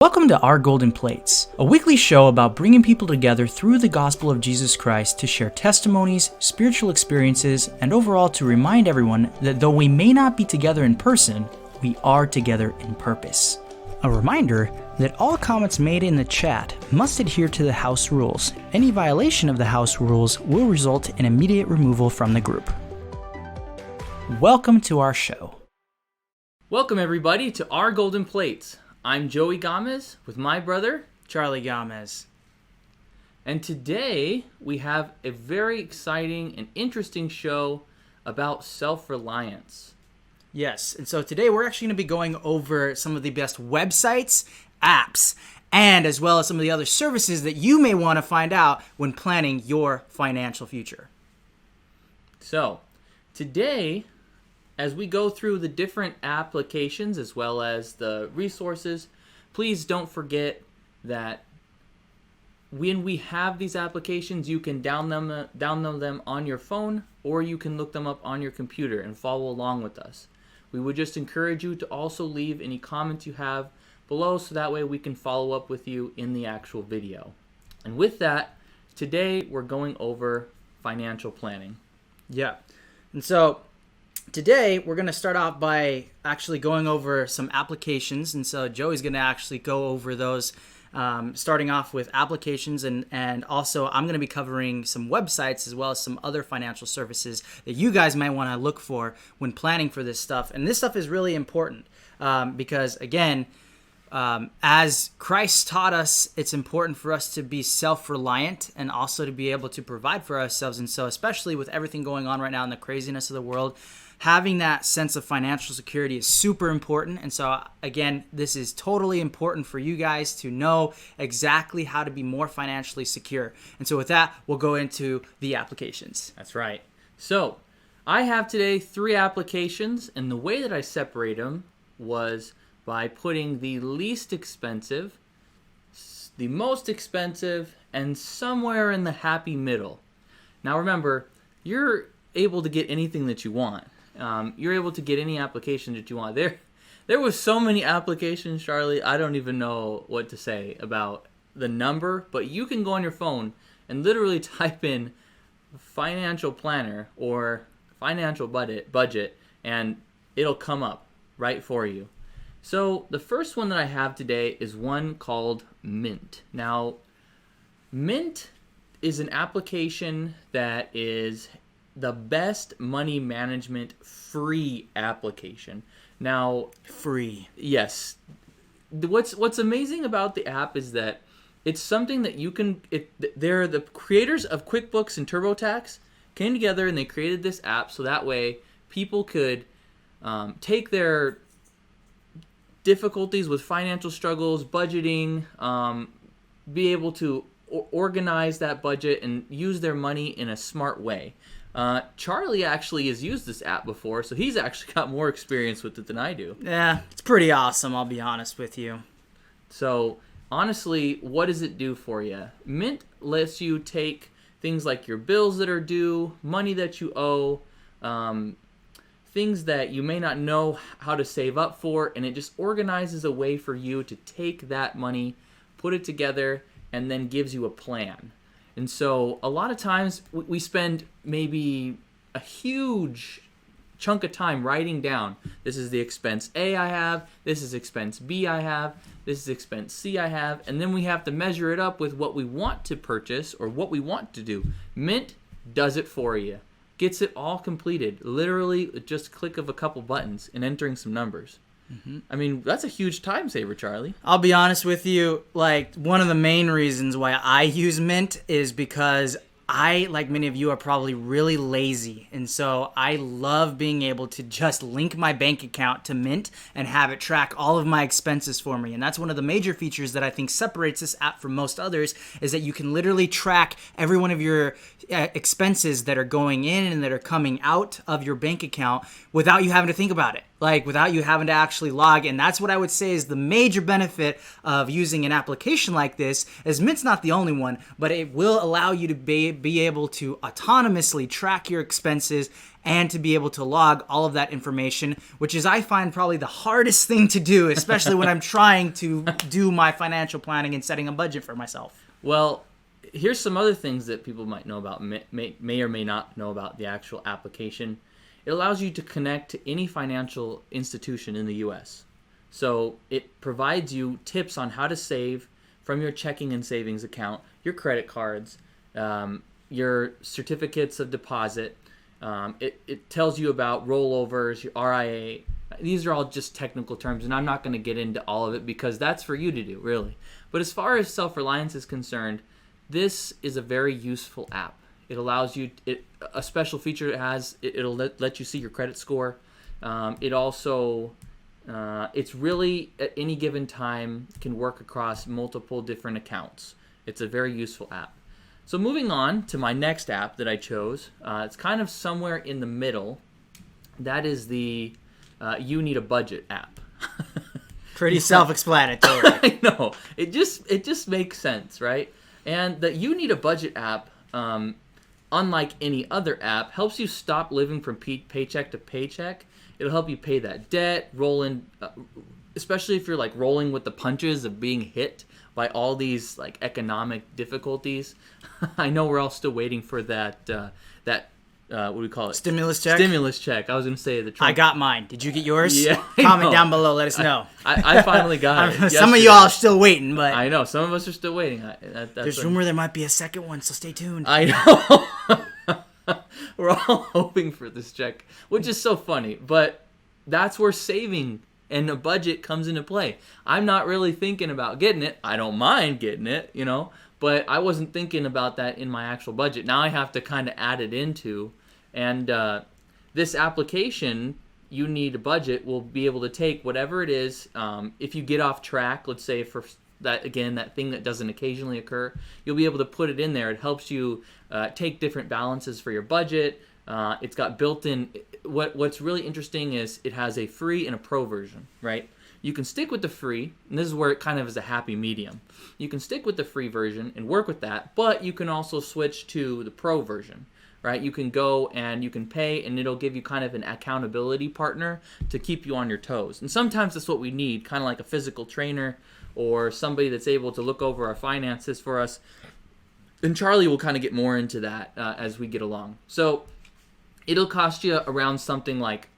Welcome to Our Golden Plates, a weekly show about bringing people together through the gospel of Jesus Christ to share testimonies, spiritual experiences, and overall to remind everyone that though we may not be together in person, we are together in purpose. A reminder that all comments made in the chat must adhere to the house rules. Any violation of the house rules will result in immediate removal from the group. Welcome to our show. Welcome everybody to Our Golden Plates. I'm Joey Gomez with my brother, Charlie Gomez. and today we have a very exciting and interesting show about self-reliance. Yes, and so today we're actually going to be going over some of the best websites, apps, and as well as some of the other services that you may want to find out when planning your financial future. So, today, as we go through the different applications as well as the resources, please don't forget that when we have these applications, you can download them on your phone, or you can look them up on your computer and follow along with us. We would just encourage you to also leave any comments you have below so that way we can follow up with you in the actual video. And with that, today we're going over financial planning. Yeah, and so today we're going to start off by actually going over some applications, and so Joey's going to actually go over those, starting off with applications, and also I'm going to be covering some websites as well as some other financial services that you guys might want to look for when planning for this stuff. And this stuff is really important because, again, as Christ taught us, it's important for us to be self-reliant and also to be able to provide for ourselves. And so especially with everything going on right now in the craziness of the world, having that sense of financial security is super important. And so, again, this is totally important for you guys to know exactly how to be more financially secure. And so with that, we'll go into the applications. That's right. So, I have today 3 applications, and the way that I separate them was by putting the least expensive, the most expensive, and somewhere in the happy middle. Now remember, you're able to get anything that you want. You're able to get any application that you want. There was so many applications, Charlie, I don't even know what to say about the number, but you can go on your phone and literally type in financial planner or financial budget, and it'll come up right for you. So the first one that I have today is one called Mint. Now, Mint is an application that is the best money management free application. Now, Free. yes. What's amazing about the app is that it's something that you can. They're the creators of QuickBooks and TurboTax came together and they created this app so that way people could take their difficulties with financial struggles, budgeting, be able to organize that budget and use their money in a smart way. Charlie actually has used this app before, so he's actually got more experience with it than I do. Yeah, it's pretty awesome, I'll be honest with you. So, honestly, what does it do for you? Mint lets you take things like your bills that are due, money that you owe, things that you may not know how to save up for, and it just organizes a way for you to take that money, put it together, and then gives you a plan. And so a lot of times we spend maybe a huge chunk of time writing down, this is the expense A I have, this is expense B I have, this is expense C I have, and then we have to measure it up with what we want to purchase or what we want to do. Mint does it for you. Gets it all completed. Literally just click of a couple buttons and entering some numbers. Mm-hmm. I mean, that's a huge time saver, Charlie. I'll be honest with you, like one of the main reasons why I use Mint is because I, like many of you, are probably really lazy. And so I love being able to just link my bank account to Mint and have it track all of my expenses for me. And that's one of the major features that I think separates this app from most others is that you can literally track every one of your expenses that are going in and that are coming out of your bank account without you having to think about it. Like without you having to actually log. And that's what I would say is the major benefit of using an application like this, as Mint's not the only one, but it will allow you to be able to autonomously track your expenses and to be able to log all of that information, which is, I find, probably the hardest thing to do, especially when I'm trying to do my financial planning and setting a budget for myself. Well, here's some other things that people might know about, may or may not know about the actual application. It allows you to connect to any financial institution in the U.S. So it provides you tips on how to save from your checking and savings account, your credit cards, your certificates of deposit. It tells you about rollovers, your RIA. These are all just technical terms, and I'm not going to get into all of it because that's for you to do, really. But as far as self-reliance is concerned, this is a very useful app. It allows you, a special feature it has, it'll let you see your credit score. It also, it's really, at any given time, can work across multiple different accounts. It's a very useful app. So moving on to my next app that I chose, it's kind of somewhere in the middle. That is the You Need a Budget app. Pretty self-explanatory. I know. It just makes sense, right? And the You Need a Budget app, unlike any other app, helps you stop living from paycheck to paycheck. It'll help you pay that debt, roll in, especially if you're like rolling with the punches of being hit by all these like economic difficulties. I know we're all still waiting for that what do we call it? Stimulus check? Stimulus check. I was going to say the Trump. I got mine. Did you get yours? Yeah. Comment down below. Let us know. I finally got it. Some of y'all are still waiting, but I know. Some of us are still waiting. there's rumor there might be a second one, so stay tuned. I know. We're all hoping for this check, which is so funny. But that's where saving and a budget comes into play. I'm not really thinking about getting it. I don't mind getting it, but I wasn't thinking about that in my actual budget. Now I have to kind of add it into. And this application, You Need a Budget, will be able to take whatever it is. If you get off track, let's say for that, again, that thing that doesn't occasionally occur, you'll be able to put it in there. It helps you take different balances for your budget. It's got built-in. What's really interesting is it has a free and a pro version, right? You can stick with the free, and this is where it kind of is a happy medium. You can stick with the free version and work with that, but you can also switch to the pro version, right? You can go and you can pay, and it'll give you kind of an accountability partner to keep you on your toes. And sometimes that's what we need, kind of like a physical trainer or somebody that's able to look over our finances for us. And Charlie will kind of get more into that as we get along. So it'll cost you around something like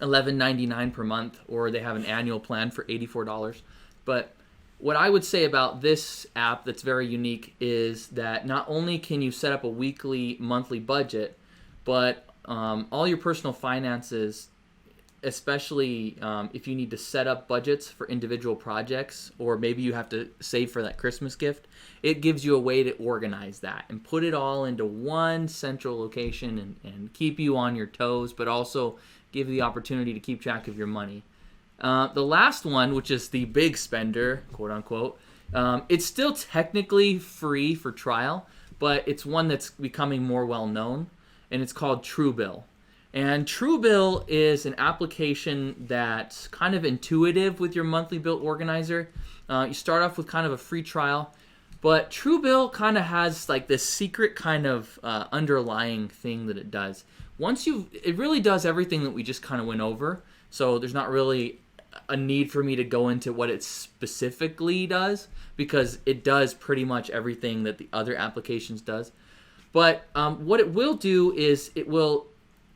$11.99 per month, or they have an annual plan for $84. But what I would say about this app that's very unique is that not only can you set up a weekly, monthly budget, but all your personal finances, especially if you need to set up budgets for individual projects, or maybe you have to save for that Christmas gift, it gives you a way to organize that and put it all into one central location and keep you on your toes, but also give you the opportunity to keep track of your money. The last one, which is the big spender, quote unquote, it's still technically free for trial, but it's one that's becoming more well known, and it's called Truebill. And Truebill is an application that's kind of intuitive with your monthly bill organizer. You start off with kind of a free trial, but Truebill kind of has like this secret kind of underlying thing that it does. It really does everything that we just kind of went over. So there's not really a need for me to go into what it specifically does, because it does pretty much everything that the other applications does. But what it will do is it will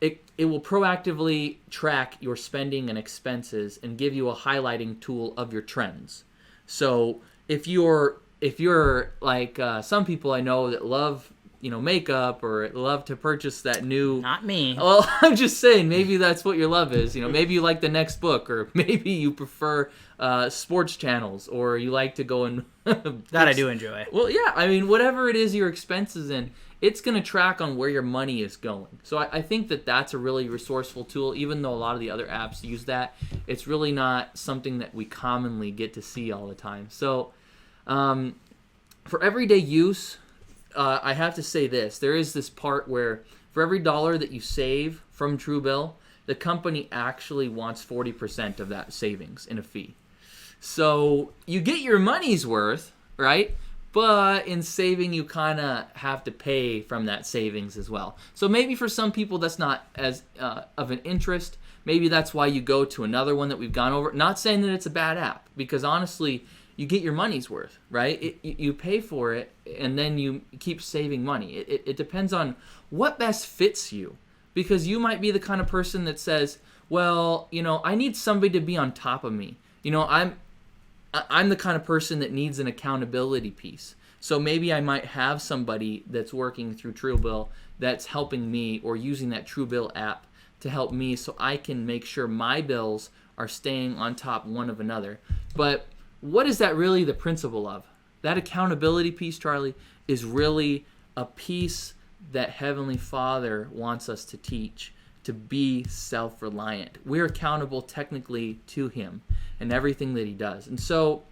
proactively track your spending and expenses and give you a highlighting tool of your trends. So if you're like some people I know that love makeup, or love to purchase that new. Not me. Well, I'm just saying, maybe that's what your love is. Maybe you like the next book, or maybe you prefer sports channels, or you like to go and that I do enjoy. Well, yeah, I mean, whatever it is your expenses in, it's going to track on where your money is going. So I think that that's a really resourceful tool, even though a lot of the other apps use that. It's really not something that we commonly get to see all the time. So for everyday use, I have to say this. There is this part where for every dollar that you save from Truebill, the company actually wants 40% of that savings in a fee. So you get your money's worth, right? but in saving you kind of have to pay from that savings as well. So maybe for some people that's not as of an interest. Maybe that's why you go to another one that we've gone over. Not saying that it's a bad app, because honestly, you get your money's worth, right? You pay for it, and then you keep saving money. It depends on what best fits you, because you might be the kind of person that says, well, I need somebody to be on top of me. I'm the kind of person that needs an accountability piece. So maybe I might have somebody that's working through Truebill that's helping me, or using that Truebill app to help me, so I can make sure my bills are staying on top one of another. But what is that really the principle of? That accountability piece, Charlie, is really a piece that Heavenly Father wants us to teach, to be self-reliant. We're accountable technically to Him and everything that He does. And so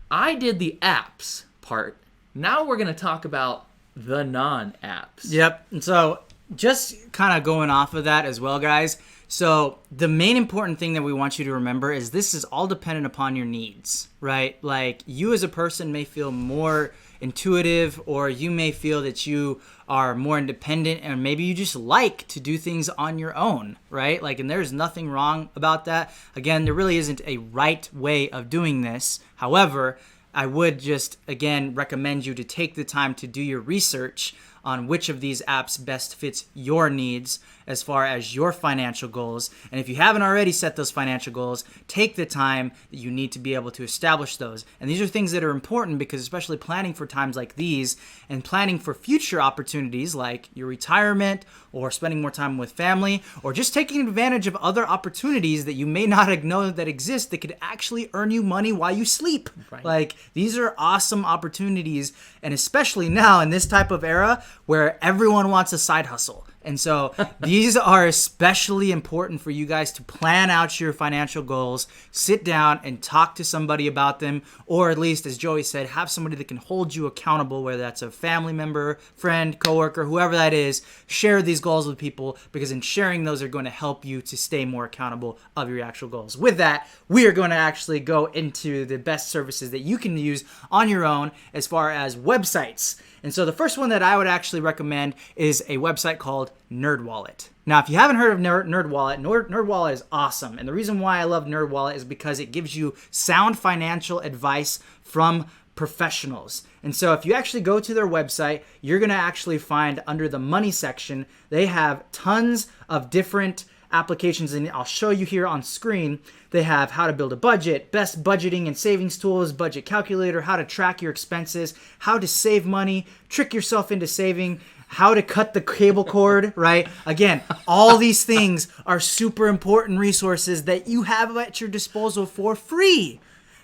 I did the apps part. Now we're going to talk about the non-apps. Yep. And so just kind of going off of that as well, guys. So the main important thing that we want you to remember is this is all dependent upon your needs, right? Like, you as a person may feel more intuitive, or you may feel that you are more independent, and maybe you just like to do things on your own, right? Like, and there's nothing wrong about that. Again, there really isn't a right way of doing this. However, I would just, again, recommend you to take the time to do your research on which of these apps best fits your needs as far as your financial goals. And if you haven't already set those financial goals, take the time that you need to be able to establish those. And these are things that are important, because especially planning for times like these and planning for future opportunities like your retirement, or spending more time with family, or just taking advantage of other opportunities that you may not know that exist that could actually earn you money while you sleep. Right. Like, these are awesome opportunities, and especially now in this type of era where everyone wants a side hustle. And so these are especially important for you guys to plan out your financial goals, sit down and talk to somebody about them, or at least, as Joey said, have somebody that can hold you accountable, whether that's a family member, friend, coworker, whoever that is. Share these goals with people, because in sharing those are going to help you to stay more accountable of your actual goals. With that, we are going to actually go into the best services that you can use on your own as far as websites. And so the first one that I would actually recommend is a website called NerdWallet. Now, if you haven't heard of NerdWallet, NerdWallet is awesome. And the reason why I love NerdWallet is because it gives you sound financial advice from professionals. And so if you actually go to their website, you're going to actually find under the money section, they have tons of different applications, and I'll show you here on screen. They have how to build a budget, best budgeting and savings tools, budget calculator, how to track your expenses, how to save money, trick yourself into saving, how to cut the cable cord, right? Again, all these things are super important resources that you have at your disposal for free.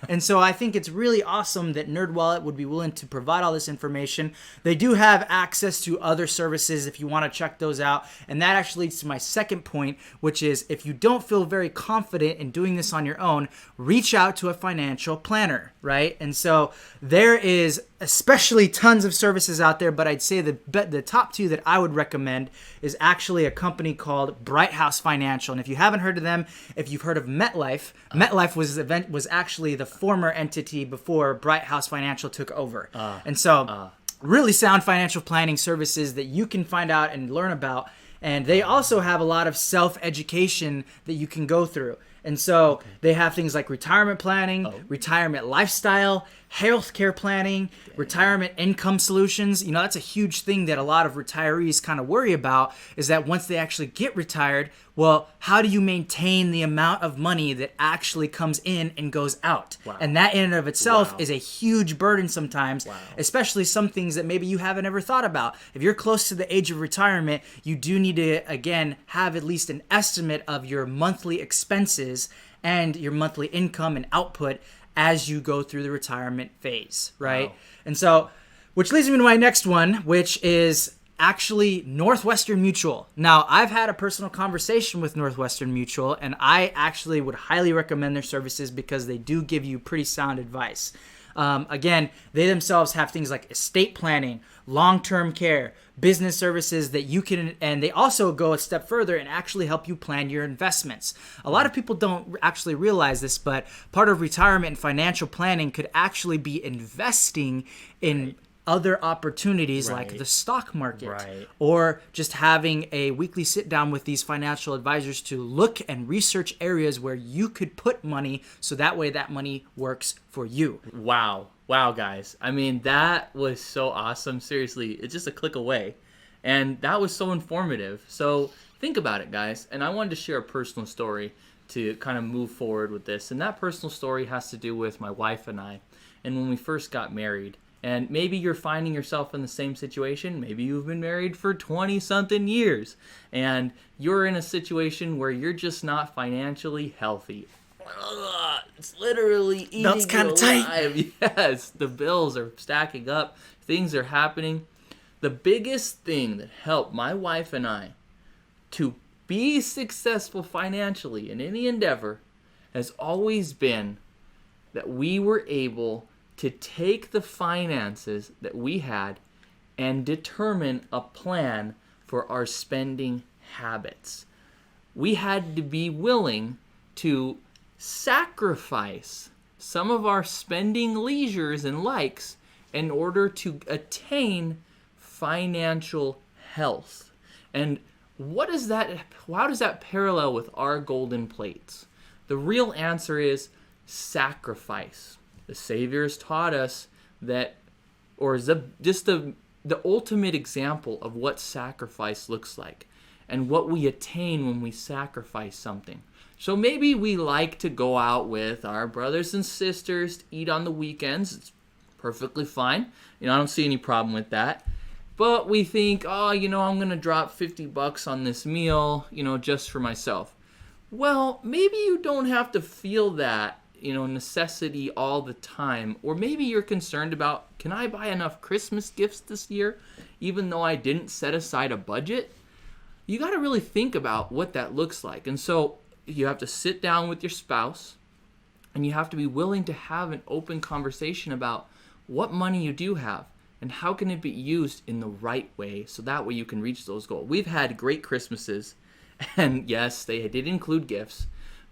And so I think it's really awesome that NerdWallet would be willing to provide all this information. They do have access to other services if you want to check those out. And that actually leads to my second point, which is if you don't feel very confident in doing this on your own, reach out to a financial planner, right? And so there is especially tons of services out there, but I'd say the top two that I would recommend is actually a company called Bright House Financial. And if you haven't heard of them, if you've heard of MetLife, MetLife was actually the former entity before Bright House Financial took over. Really sound financial planning services that you can find out and learn about. And they also have a lot of self-education that you can go through. And so they have things like retirement planning, retirement lifestyle, healthcare planning, retirement income solutions. You know, that's a huge thing that a lot of retirees kind of worry about, is that once they actually get retired, well, how do you maintain the amount of money that actually comes in and goes out? Wow. And that in and of itself is a huge burden sometimes, especially some things that maybe you haven't ever thought about. If you're close to the age of retirement, you do need to, again, have at least an estimate of your monthly expenses and your monthly income and output as you go through the retirement phase, right? Wow. And so, which leads me to my next one, which is actually Northwestern Mutual. Now, I've had a personal conversation with Northwestern Mutual, and I actually would highly recommend their services because they do give you pretty sound advice. Again, they themselves have things like estate planning, long-term care, business services that you can, and they also go a step further and actually help you plan your investments. A lot of people don't actually realize this, but part of retirement and financial planning could actually be investing in other opportunities like the stock market, or just having a weekly sit down with these financial advisors to look and research areas where you could put money, so that way that money works for you. Wow, guys. I mean, that was so awesome. Seriously, it's just a click away. And that was so informative. So think about it, guys. And I wanted to share a personal story to kind of move forward with this. And that personal story has to do with my wife and I. And when we first got married. And maybe you're finding yourself in the same situation. Maybe you've been married for 20-something years. And you're in a situation where you're just not financially healthy. It's literally eating That's kind of tight. Yes, the bills are stacking up. Things are happening. The biggest thing that helped my wife and I to be successful financially in any endeavor has always been that we were able to take the finances that we had and determine a plan for our spending habits. We had to be willing to sacrifice some of our spending leisures and likes in order to attain financial health. And what is that? How does that parallel with our golden plates? The real answer is sacrifice. The Savior has taught us that, or is just the ultimate example of what sacrifice looks like and what we attain when we sacrifice something. So maybe we like to go out with our brothers and sisters to eat on the weekends. It's perfectly fine. I don't see any problem with that. But we think, I'm going to drop $50 on this meal, just for myself. Well, maybe you don't have to feel that necessity all the time. Or maybe you're concerned about, can I buy enough Christmas gifts this year, even though I didn't set aside a budget? You got to really think about what that looks like. And so you have to sit down with your spouse, and you have to be willing to have an open conversation about what money you do have and how can it be used in the right way, so that way you can reach those goals. We've had great Christmases, and yes, they did include gifts,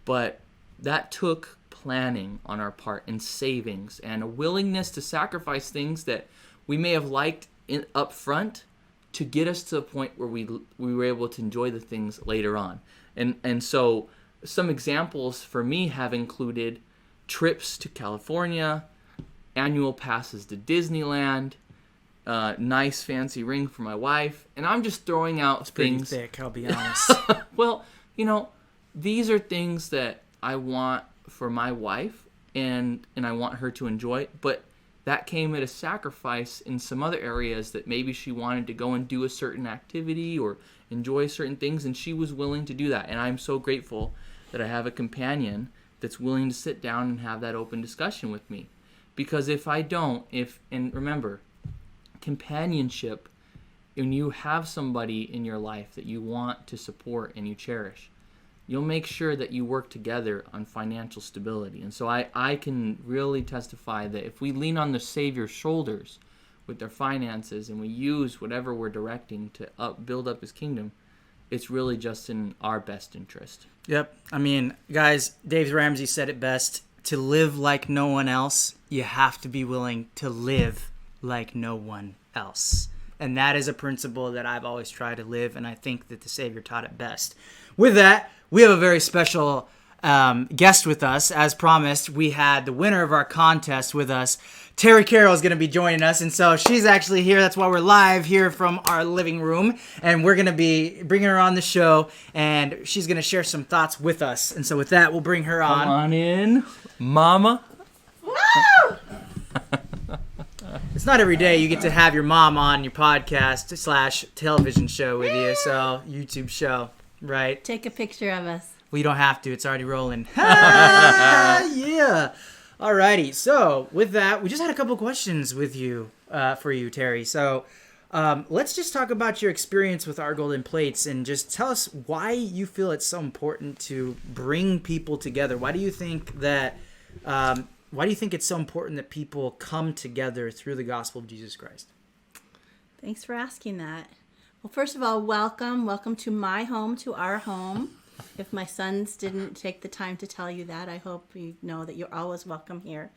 but that took planning on our part and savings and a willingness to sacrifice things that we may have liked up front to get us to the point where we were able to enjoy the things later on. And so some examples for me have included trips to California, annual passes to Disneyland, nice fancy ring for my wife, and I'm just throwing out it's things. Pretty thick, I'll be honest. Well, these are things that I want for my wife, and I want her to enjoy, but that came at a sacrifice in some other areas that maybe she wanted to go and do a certain activity or enjoy certain things, and she was willing to do that. And I'm so grateful that I have a companion that's willing to sit down and have that open discussion with me. Because if I don't, and remember, companionship, when you have somebody in your life that you want to support and you cherish, you'll make sure that you work together on financial stability. And so I can really testify that if we lean on the Savior's shoulders with their finances and we use whatever we're directing to build up his kingdom, it's really just in our best interest. Yep. I mean, guys, Dave Ramsey said it best. To live like no one else, you have to be willing to live like no one else. And that is a principle that I've always tried to live, and I think that the Savior taught it best. With that, we have a very special guest with us. As promised, we had the winner of our contest with us. Terry Carroll is going to be joining us, and so she's actually here. That's why we're live here from our living room, and we're going to be bringing her on the show, and she's going to share some thoughts with us. And so with that, we'll bring her on. Come on in, Mama. Woo! It's not every day you get to have your mom on your podcast / television show with you, so YouTube show, right? Take a picture of us. Well, you don't have to. It's already rolling. Yeah. Alrighty. So with that, we just had a couple questions with you, for you, Terry. So let's just talk about your experience with Our Golden Plates and just tell us why you feel it's so important to bring people together. Why do you think that why do you think it's so important that people come together through the gospel of Jesus Christ? Thanks for asking that. Well, first of all, welcome. Welcome to my home, to our home. If my sons didn't take the time to tell you that, I hope you know that you're always welcome here.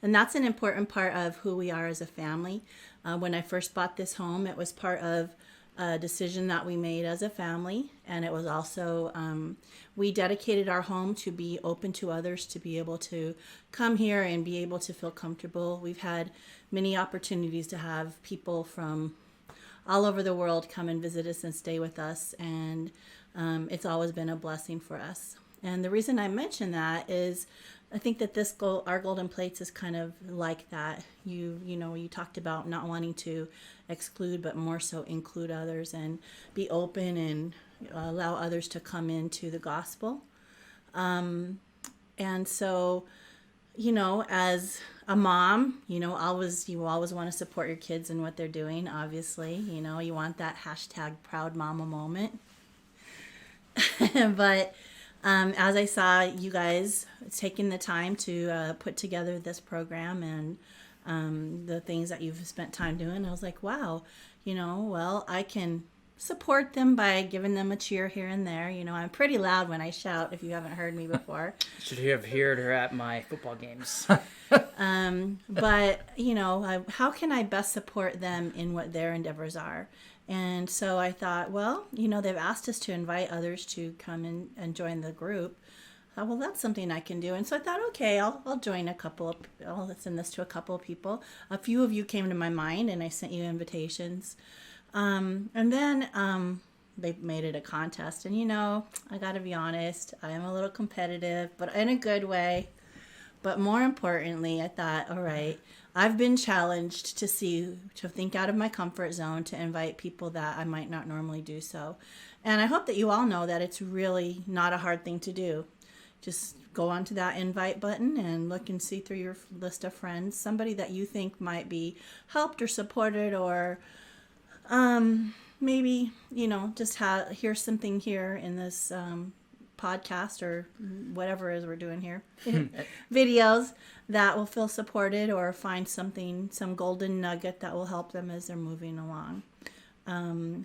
And that's an important part of who we are as a family. When I first bought this home, it was part of a decision that we made as a family. And it was also, we dedicated our home to be open to others, to be able to come here and be able to feel comfortable. We've had many opportunities to have people from all over the world come and visit us and stay with us. And it's always been a blessing for us. And the reason I mention that is I think that our Golden Plates is kind of like that. You know, you talked about not wanting to exclude, but more so include others and be open and allow others to come into the gospel. And so, you know, as a mom, you always want to support your kids in what they're doing. Obviously, you know, you want that hashtag proud mama moment. But as I saw you guys taking the time to put together this program and the things that you've spent time doing, I was like, wow, you know, well, I can support them by giving them a cheer here and there. You know, I'm pretty loud when I shout, if you haven't heard me before. Should have heard her at my football games. But, you know, how can I best support them in what their endeavors are? And so I thought, well, you know, they've asked us to invite others to come in and join the group. I thought, well, that's something I can do. And so I thought, okay, I'll join I'll send this to a couple of people. A few of you came to my mind and I sent you invitations. And then they made it a contest. And, you know, I got to be honest, I am a little competitive, but in a good way. But more importantly, I thought, all right, I've been challenged to think out of my comfort zone, to invite people that I might not normally do so. And I hope that you all know that it's really not a hard thing to do. Just go onto that invite button and look and see through your list of friends, somebody that you think might be helped or supported, or maybe, you know, just hear something here in this podcast or whatever it is we're doing here, videos that will feel supported, or find some golden nugget that will help them as they're moving along.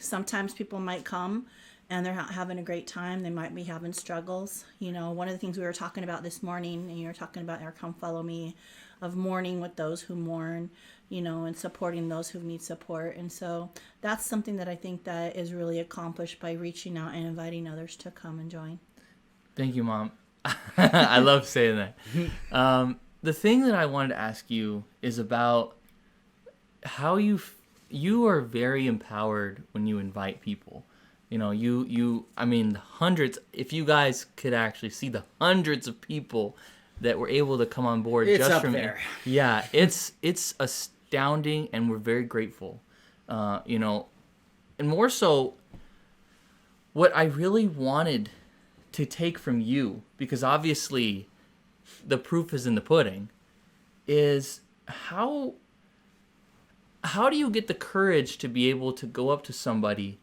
Sometimes people might come and they're not having a great time. They might be having struggles. You know, one of the things we were talking about this morning, and you were talking about our Come Follow Me, of mourning with those who mourn, you know, and supporting those who need support. And so that's something that I think that is really accomplished by reaching out and inviting others to come and join. Thank you, Mom. I love saying that. The thing that I wanted to ask you is about how you are very empowered when you invite people. You know, I mean, the hundreds, if you guys could actually see the hundreds of people that were able to come on board. It's just up from there. Yeah, it's astounding, and we're very grateful. You know, and more so, what I really wanted to take from you, because obviously the proof is in the pudding, is how do you get the courage to be able to go up to somebody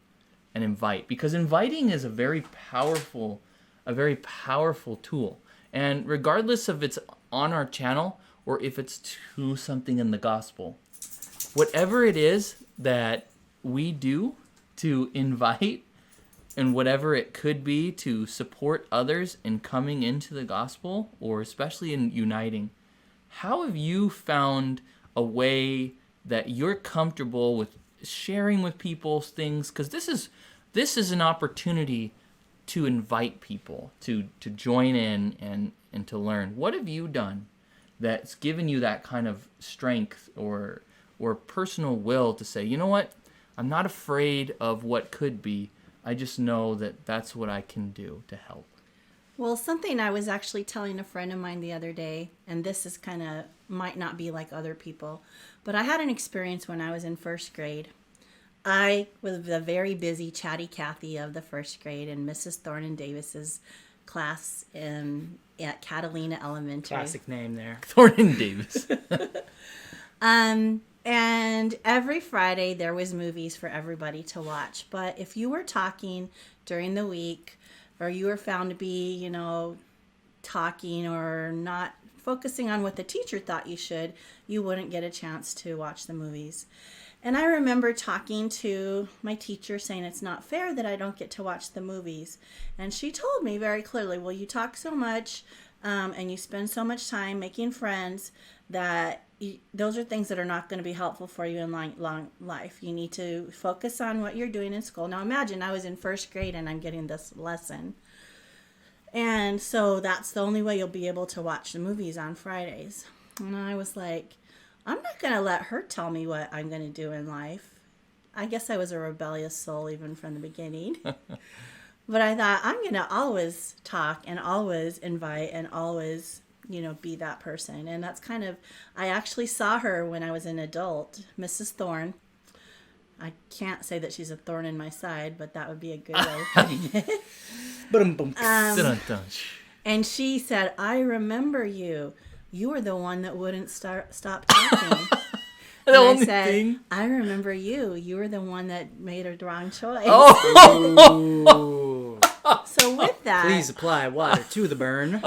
and invite? Because inviting is a very powerful tool. And regardless if it's on our channel or if it's to something in the gospel, whatever it is that we do to invite, and whatever it could be to support others in coming into the gospel, or especially in uniting, how have you found a way that you're comfortable with sharing with people things? Because this is an opportunity to invite people to join in and to learn. What have you done that's given you that kind of strength or personal will to say, you know what, I'm not afraid of what could be. I just know that that's what I can do to help. Well, something I was actually telling a friend of mine the other day, and this is might not be like other people, but I had an experience when I was in first grade. I was the very busy chatty Kathy of the first grade in Mrs. Thornton Davis's class at Catalina Elementary. Classic name there. Thornton Davis. And every Friday there was movies for everybody to watch. But if you were talking during the week, or you were found to be, you know, talking or not focusing on what the teacher thought you should, you wouldn't get a chance to watch the movies. And I remember talking to my teacher saying it's not fair that I don't get to watch the movies. And she told me very clearly, well, you talk so much and you spend so much time making friends that those are things that are not going to be helpful for you in long life. You need to focus on what you're doing in school. Now imagine I was in first grade and I'm getting this lesson. And so that's the only way you'll be able to watch the movies on Fridays. And I was like, I'm not going to let her tell me what I'm going to do in life. I guess I was a rebellious soul even from the beginning. But I thought, I'm going to always talk and always invite and always, be that person. And that's kind of, I actually saw her when I was an adult, Mrs. Thorne. I can't say that she's a thorn in my side, but that would be a good way of putting it. And she said, I remember you. You were the one that wouldn't stop talking. I said, I remember you. You were the one that made a wrong choice. Oh. So with that, Please apply water to the burn.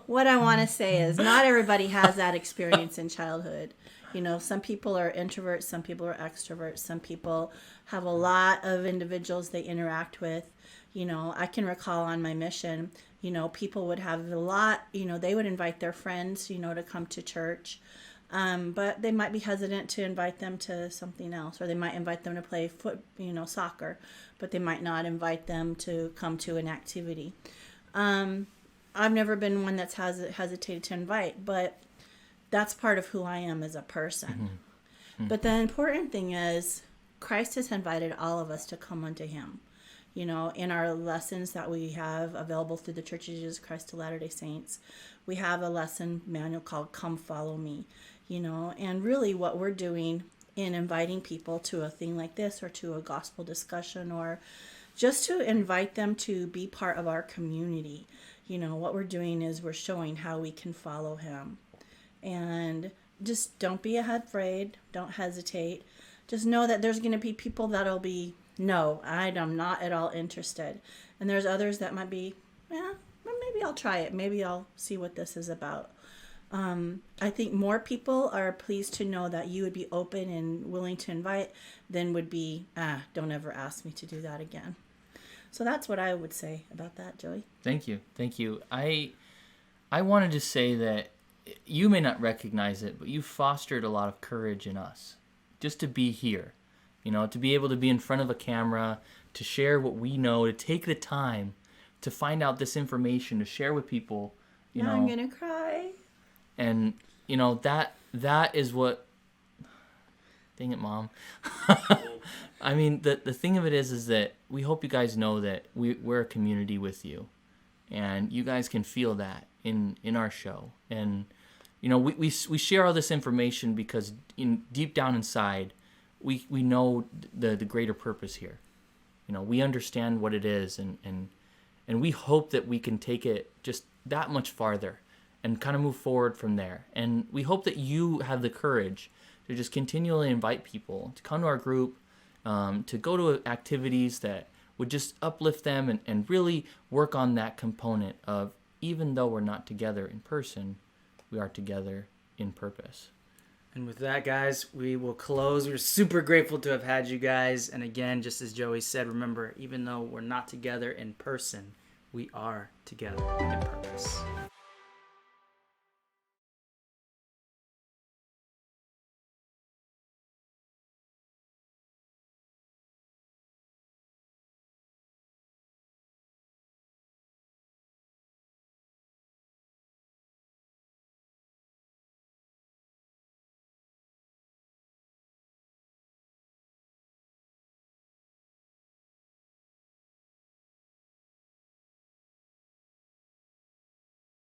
what I want to say is not everybody has that experience in childhood. Some people are introverts, some people are extroverts, some people have a lot of individuals they interact with. I can recall on my mission, people would have a lot, they would invite their friends, to come to church. But they might be hesitant to invite them to something else, or they might invite them to play soccer, but they might not invite them to come to an activity. I've never been one that's hesitated to invite, but that's part of who I am as a person. Mm-hmm. But the important thing is Christ has invited all of us to come unto him. In our lessons that we have available through the Church of Jesus Christ of Latter-day Saints, we have a lesson manual called Come Follow Me. And really what we're doing in inviting people to a thing like this or to a gospel discussion or just to invite them to be part of our community. What we're doing is we're showing how we can follow him. And just don't be afraid. Don't hesitate. Just know that there's going to be people that'll be, no, I'm not at all interested. And there's others that might be, maybe I'll try it. Maybe I'll see what this is about. I think more people are pleased to know that you would be open and willing to invite than would be, don't ever ask me to do that again. So that's what I would say about that, Joey. Thank you. I wanted to say that you may not recognize it, but you fostered a lot of courage in us just to be here, to be able to be in front of a camera, to share what we know, to take the time to find out this information, to share with people, Now I'm going to cry. And, that is what, dang it, Mom. I mean, the thing of it is that we hope you guys know that we're a community with you. And you guys can feel that in our show. And, we share all this information because deep down inside, we know the greater purpose here. We understand what it is. And we hope that we can take it just that much farther and kind of move forward from there. And we hope that you have the courage to just continually invite people to come to our group, to go to activities that would just uplift them and really work on that component of, even though we're not together in person, we are together in purpose. And with that, guys, we will close. We're super grateful to have had you guys. And again, just as Joey said, remember, even though we're not together in person, we are together in purpose.